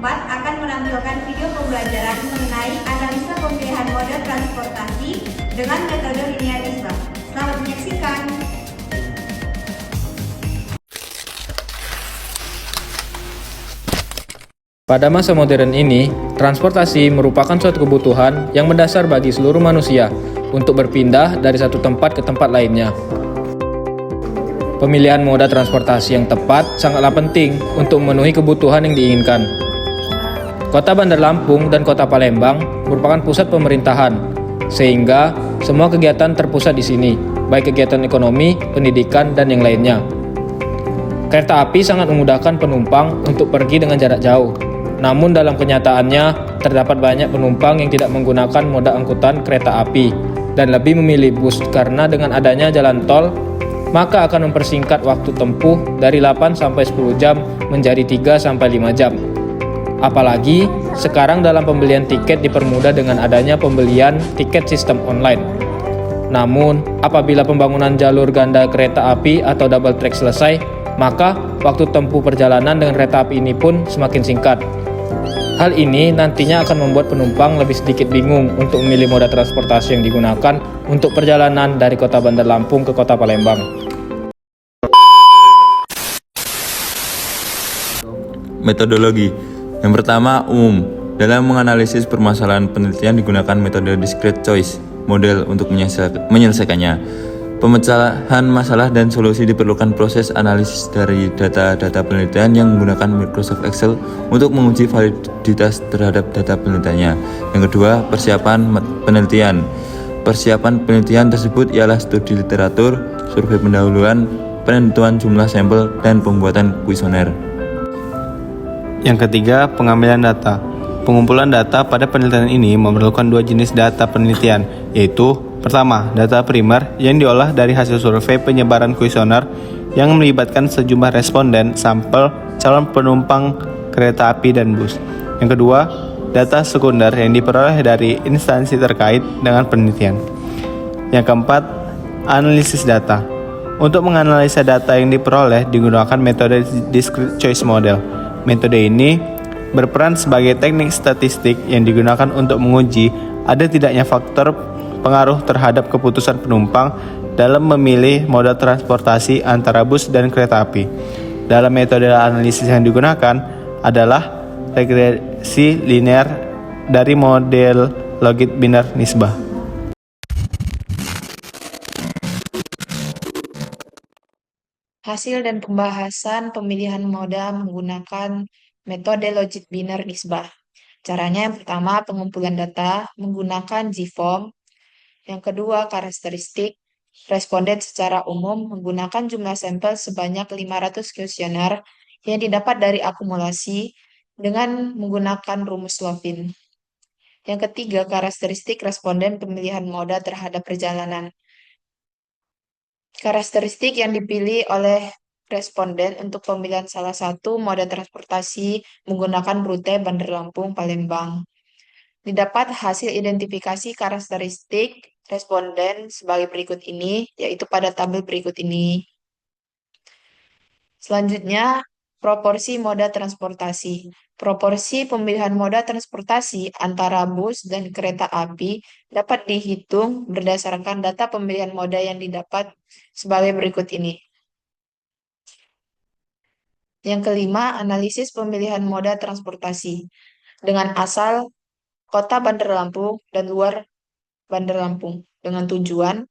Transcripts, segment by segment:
keempat akan menampilkan video pembelajaran mengenai analisa pemilihan moda transportasi dengan metode linear nisbah. Selamat menyaksikan. Pada masa modern ini, transportasi merupakan suatu kebutuhan yang mendasar bagi seluruh manusia untuk berpindah dari satu tempat ke tempat lainnya. Pemilihan moda transportasi yang tepat sangatlah penting untuk memenuhi kebutuhan yang diinginkan. Kota Bandar Lampung dan Kota Palembang merupakan pusat pemerintahan, sehingga semua kegiatan terpusat di sini, baik kegiatan ekonomi, pendidikan, dan yang lainnya. Kereta api sangat memudahkan penumpang untuk pergi dengan jarak jauh. Namun dalam kenyataannya, terdapat banyak penumpang yang tidak menggunakan moda angkutan kereta api dan lebih memilih bus karena dengan adanya jalan tol, maka akan mempersingkat waktu tempuh dari 8 sampai 10 jam menjadi 3 sampai 5 jam. Apalagi sekarang dalam pembelian tiket dipermudah dengan adanya pembelian tiket sistem online. Namun, apabila pembangunan jalur ganda kereta api atau double track selesai, maka waktu tempuh perjalanan dengan kereta api ini pun semakin singkat. Hal ini nantinya akan membuat penumpang lebih sedikit bingung untuk memilih moda transportasi yang digunakan untuk perjalanan dari Kota Bandar Lampung ke Kota Palembang. Metodologi. Yang pertama, umum. Dalam menganalisis permasalahan penelitian digunakan metode discrete choice model untuk menyelesaikannya. Pemecahan masalah dan solusi diperlukan proses analisis dari data-data penelitian yang menggunakan Microsoft Excel untuk menguji validitas terhadap data penelitiannya. Yang kedua, persiapan penelitian. Persiapan penelitian tersebut ialah studi literatur, survei pendahuluan, penentuan jumlah sampel, dan pembuatan kuesioner. Yang ketiga, pengambilan data. Pengumpulan data pada penelitian ini memerlukan dua jenis data penelitian, yaitu pertama, data primer yang diolah dari hasil survei penyebaran kuesioner yang melibatkan sejumlah responden, sampel, calon penumpang kereta api dan bus. Yang kedua, data sekunder yang diperoleh dari instansi terkait dengan penelitian. Yang keempat, analisis data. Untuk menganalisa data yang diperoleh digunakan metode discrete choice model. Metode ini berperan sebagai teknik statistik yang digunakan untuk menguji ada tidaknya faktor pengaruh terhadap keputusan penumpang dalam memilih moda transportasi antara bus dan kereta api. Dalam metode analisis yang digunakan adalah regresi linear dari model logit biner nisbah. Hasil dan pembahasan pemilihan moda menggunakan metode logit biner nisbah. Caranya yang pertama, pengumpulan data menggunakan G-form. Yang kedua, karakteristik responden secara umum menggunakan jumlah sampel sebanyak 500 kuesioner yang didapat dari akumulasi dengan menggunakan rumus Levin. Yang ketiga, karakteristik responden pemilihan moda terhadap perjalanan. Karakteristik yang dipilih oleh responden untuk pemilihan salah satu moda transportasi menggunakan rute Bandar Lampung-Palembang. Didapat hasil identifikasi karakteristik responden sebagai berikut ini, yaitu pada tabel berikut ini. Selanjutnya, proporsi moda transportasi. Proporsi pemilihan moda transportasi antara bus dan kereta api dapat dihitung berdasarkan data pemilihan moda yang didapat sebagai berikut ini. Yang kelima, analisis pemilihan moda transportasi dengan asal Kota Bandar Lampung dan luar Bandar Lampung dengan tujuan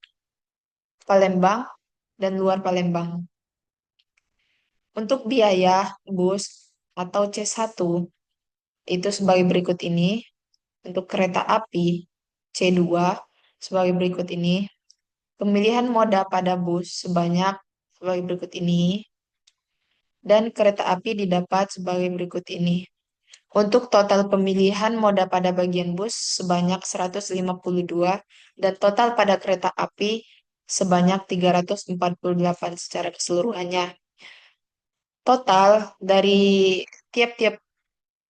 Palembang dan luar Palembang. Untuk biaya bus atau C1 itu sebagai berikut ini. Untuk kereta api C2 sebagai berikut ini. Pemilihan moda pada bus sebagai berikut ini. Dan kereta api didapat sebagai berikut ini. Untuk total pemilihan moda pada bagian bus sebanyak 152 dan total pada kereta api sebanyak 348 secara keseluruhannya. Total dari tiap-tiap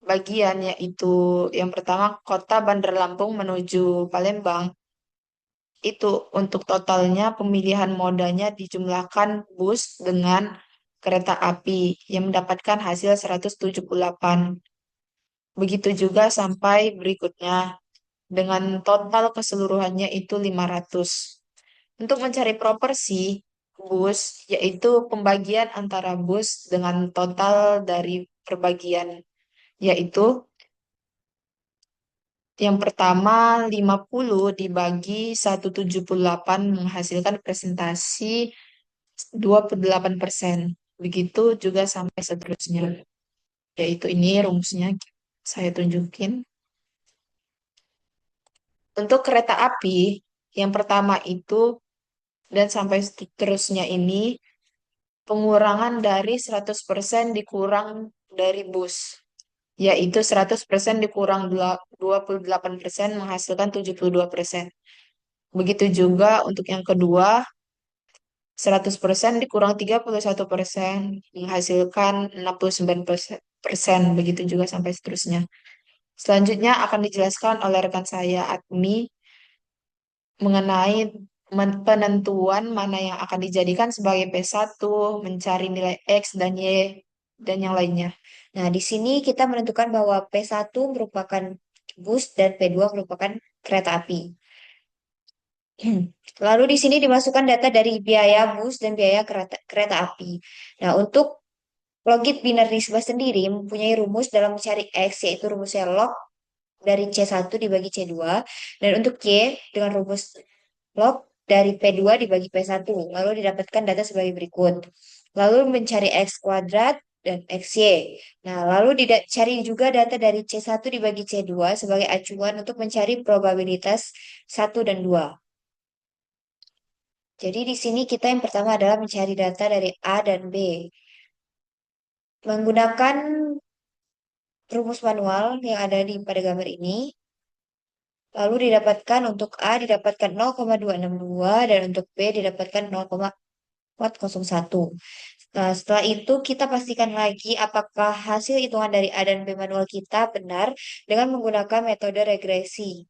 bagian yaitu yang pertama Kota Bandar Lampung menuju Palembang. Itu untuk totalnya pemilihan modanya dijumlahkan bus dengan kereta api yang mendapatkan hasil 178. Begitu juga sampai berikutnya dengan total keseluruhannya itu 500. Untuk mencari proporsi bus, yaitu pembagian antara bus dengan total dari perbagian, yaitu yang pertama 50 dibagi 178 menghasilkan presentasi 28%. Begitu juga sampai seterusnya. Yaitu ini rumusnya saya tunjukin. Untuk kereta api, yang pertama itu dan sampai seterusnya ini pengurangan dari 100% dikurang dari bus, yaitu 100% dikurang 28% menghasilkan 72%. Begitu juga untuk yang kedua, 100% dikurang 31% menghasilkan 69%. Begitu juga sampai seterusnya. Selanjutnya akan dijelaskan oleh rekan saya, Admi, mengenai penentuan mana yang akan dijadikan sebagai P1, mencari nilai X dan Y, dan yang lainnya. Nah, di sini kita menentukan bahwa P1 merupakan bus dan P2 merupakan kereta api. Lalu di sini dimasukkan data dari biaya bus dan biaya kereta api. Nah, untuk logit binarisme sendiri mempunyai rumus dalam mencari X, yaitu rumusnya log dari C1 dibagi C2. Dan untuk Y dengan rumus log dari P2 dibagi P1. Lalu didapatkan data sebagai berikut. Lalu mencari X kuadrat dan XY. Nah, lalu dicari juga data dari C1 dibagi C2 sebagai acuan untuk mencari probabilitas 1 dan 2. Jadi di sini kita yang pertama adalah mencari data dari A dan B. Menggunakan rumus manual yang ada pada gambar ini, lalu didapatkan untuk A didapatkan 0,262 dan untuk B didapatkan 0,401. Nah, setelah itu kita pastikan lagi apakah hasil hitungan dari A dan B manual kita benar dengan menggunakan metode regresi.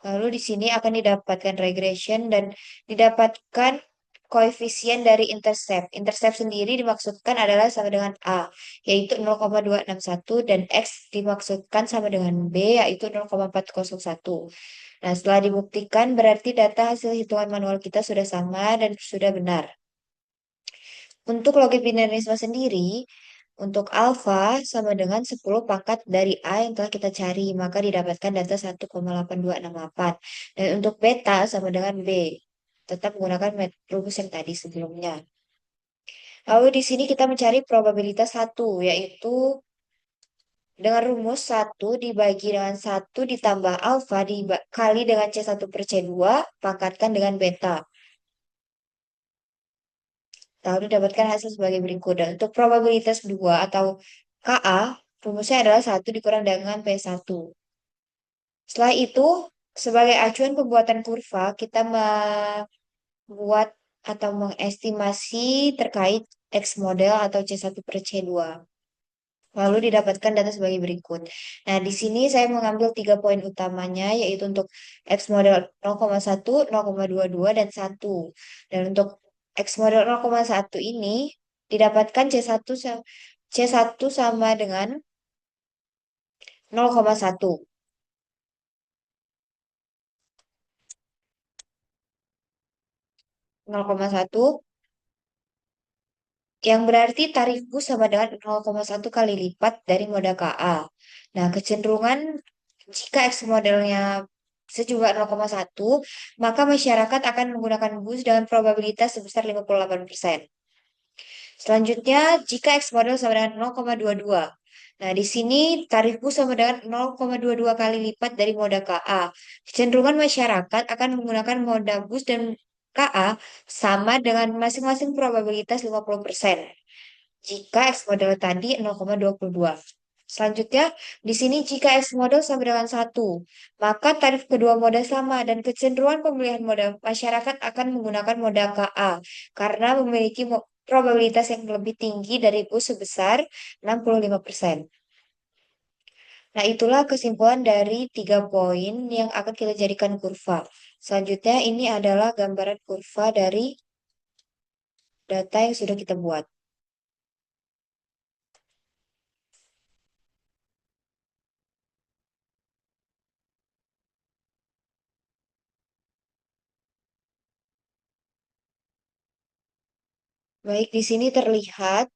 Lalu di sini akan didapatkan regression dan didapatkan koefisien dari intercept. Intercept sendiri dimaksudkan adalah sama dengan A, yaitu 0,261 dan X dimaksudkan sama dengan B, yaitu 0,401. Nah, setelah dibuktikan berarti data hasil hitungan manual kita sudah sama dan sudah benar. Untuk logit binarisme sendiri, untuk alfa sama dengan 10 pangkat dari A yang telah kita cari, maka didapatkan data 1,8268. Dan untuk beta sama dengan B, tetap menggunakan rumus yang tadi sebelumnya. Lalu di sini kita mencari probabilitas 1, yaitu dengan rumus 1 dibagi dengan 1 ditambah alfa dikali dengan C1 per C2, pangkatkan dengan beta. Lalu didapatkan hasil sebagai berikut. Dan untuk probabilitas 2 atau KA, rumusnya adalah 1 dikurang dengan P1. Setelah itu, sebagai acuan pembuatan kurva, kita membuat atau mengestimasi terkait X model atau C1 per C2. Lalu didapatkan data sebagai berikut. Nah, di sini saya mengambil 3 poin utamanya, yaitu untuk X model 0,1, 0,22, dan 1. Dan untuk X model 0,1 ini didapatkan C1 sama dengan 0,1. 0,1 yang berarti tarif bus sama dengan 0,1 kali lipat dari moda KA. Nah, kecenderungan jika X modelnya sejumlah 0,1, maka masyarakat akan menggunakan bus dengan probabilitas sebesar 58%. Selanjutnya, jika X model sama dengan 0,22. Nah, di sini tarif bus sama dengan 0,22 kali lipat dari moda KA. Kecenderungan masyarakat akan menggunakan moda bus dan KA sama dengan masing-masing probabilitas 50%. Jika X model tadi 0,22. Selanjutnya, di sini jika X model sama dengan 1, maka tarif kedua moda sama dan kecenderungan pemilihan moda masyarakat akan menggunakan moda KA karena memiliki probabilitas yang lebih tinggi dari bus sebesar 65%. Nah, itulah kesimpulan dari 3 poin yang akan kita jadikan kurva. Selanjutnya, ini adalah gambaran kurva dari data yang sudah kita buat. Baik, di sini terlihat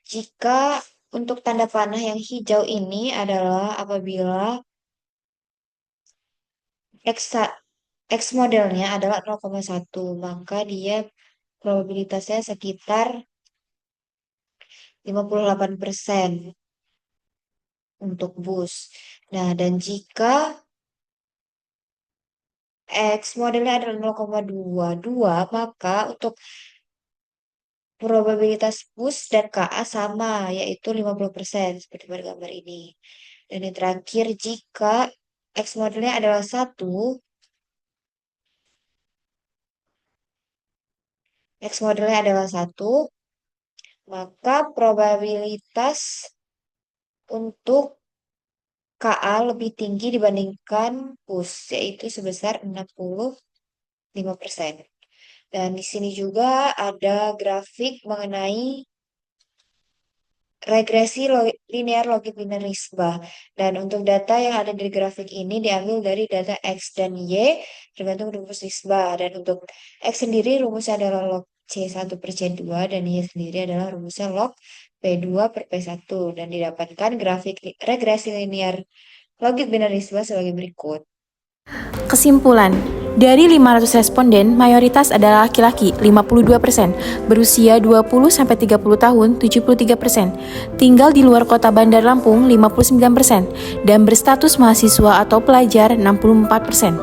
jika untuk tanda panah yang hijau ini adalah apabila X, X modelnya adalah 0,1, maka dia probabilitasnya sekitar 58% untuk bus. Nah, dan jika X modelnya adalah 0,22, maka untuk probabilitas bus dan KA sama, yaitu 50%, seperti pada gambar ini. Dan yang terakhir, jika X modelnya adalah 1, X modelnya adalah 1, maka probabilitas untuk KA lebih tinggi dibandingkan bus, yaitu sebesar 65%. Dan di sini juga ada grafik mengenai regresi linear logit biner nisbah. Dan untuk data yang ada di grafik ini diambil dari data X dan Y tergantung rumus nisbah. Dan untuk X sendiri rumusnya adalah log C1 per C2 dan Y sendiri adalah rumusnya log P2 per P1. Dan didapatkan grafik regresi linear logit biner nisbah sebagai berikut. Kesimpulan, dari 500 responden, mayoritas adalah laki-laki, 52%, berusia 20-30 tahun, 73%, tinggal di luar kota Bandar Lampung, 59%, dan berstatus mahasiswa atau pelajar, 64%.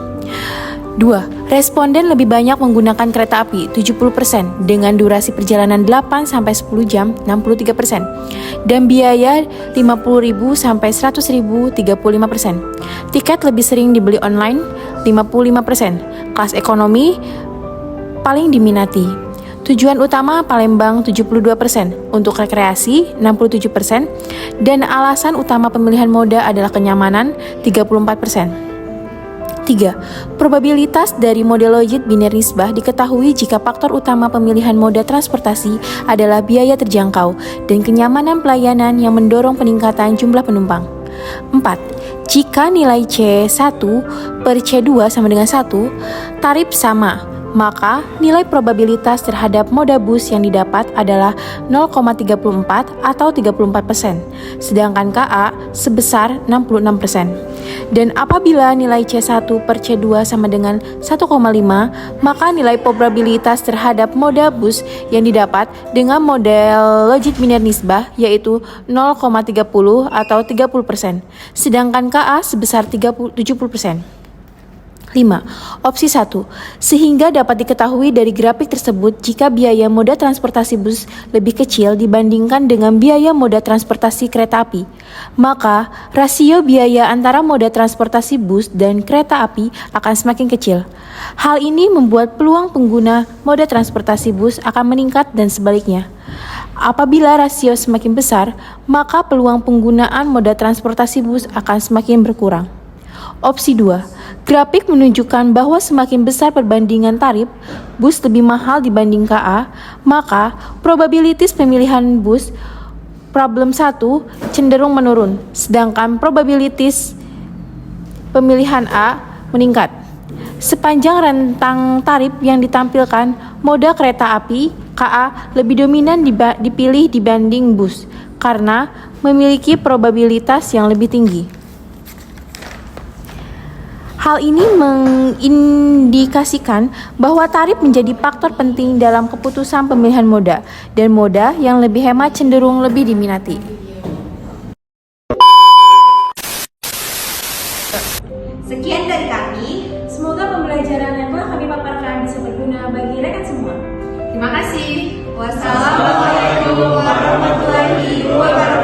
2. Responden lebih banyak menggunakan kereta api, 70%, dengan durasi perjalanan 8-10 jam, 63%, dan biaya 50.000 sampai 100.000, 35%. Tiket lebih sering dibeli online, 55%. Kelas ekonomi paling diminati. Tujuan utama Palembang 72%, untuk rekreasi 67%, dan alasan utama pemilihan moda adalah kenyamanan 34%. 3. Probabilitas dari model logit biner nisbah diketahui jika faktor utama pemilihan moda transportasi adalah biaya terjangkau dan kenyamanan pelayanan yang mendorong peningkatan jumlah penumpang. 4. Jika nilai C1 per C2 sama dengan 1, tarif sama, maka nilai probabilitas terhadap moda bus yang didapat adalah 0,34 atau 34%, sedangkan KA sebesar 66%. Dan apabila nilai C1 per C2 sama dengan 1,5, maka nilai probabilitas terhadap moda bus yang didapat dengan model logit biner nisbah yaitu 0,30 atau 30%, sedangkan KA sebesar 70%. 5. Opsi 1. Sehingga dapat diketahui dari grafik tersebut jika biaya moda transportasi bus lebih kecil dibandingkan dengan biaya moda transportasi kereta api, maka rasio biaya antara moda transportasi bus dan kereta api akan semakin kecil. Hal ini membuat peluang pengguna moda transportasi bus akan meningkat dan sebaliknya. Apabila rasio semakin besar, maka peluang penggunaan moda transportasi bus akan semakin berkurang. Opsi 2. Grafik menunjukkan bahwa semakin besar perbandingan tarif, bus lebih mahal dibanding KA, maka probabilitas pemilihan bus problem 1 cenderung menurun, sedangkan probabilitas pemilihan A meningkat. Sepanjang rentang tarif yang ditampilkan, moda kereta api KA lebih dominan dipilih dibanding bus karena memiliki probabilitas yang lebih tinggi. Hal ini mengindikasikan bahwa tarif menjadi faktor penting dalam keputusan pemilihan moda, dan moda yang lebih hemat cenderung lebih diminati. Sekian dari kami. Semoga pembelajaran yang telah kami paparkan bisa berguna bagi rekan semua. Terima kasih. Wassalamualaikum warahmatullahi wabarakatuh.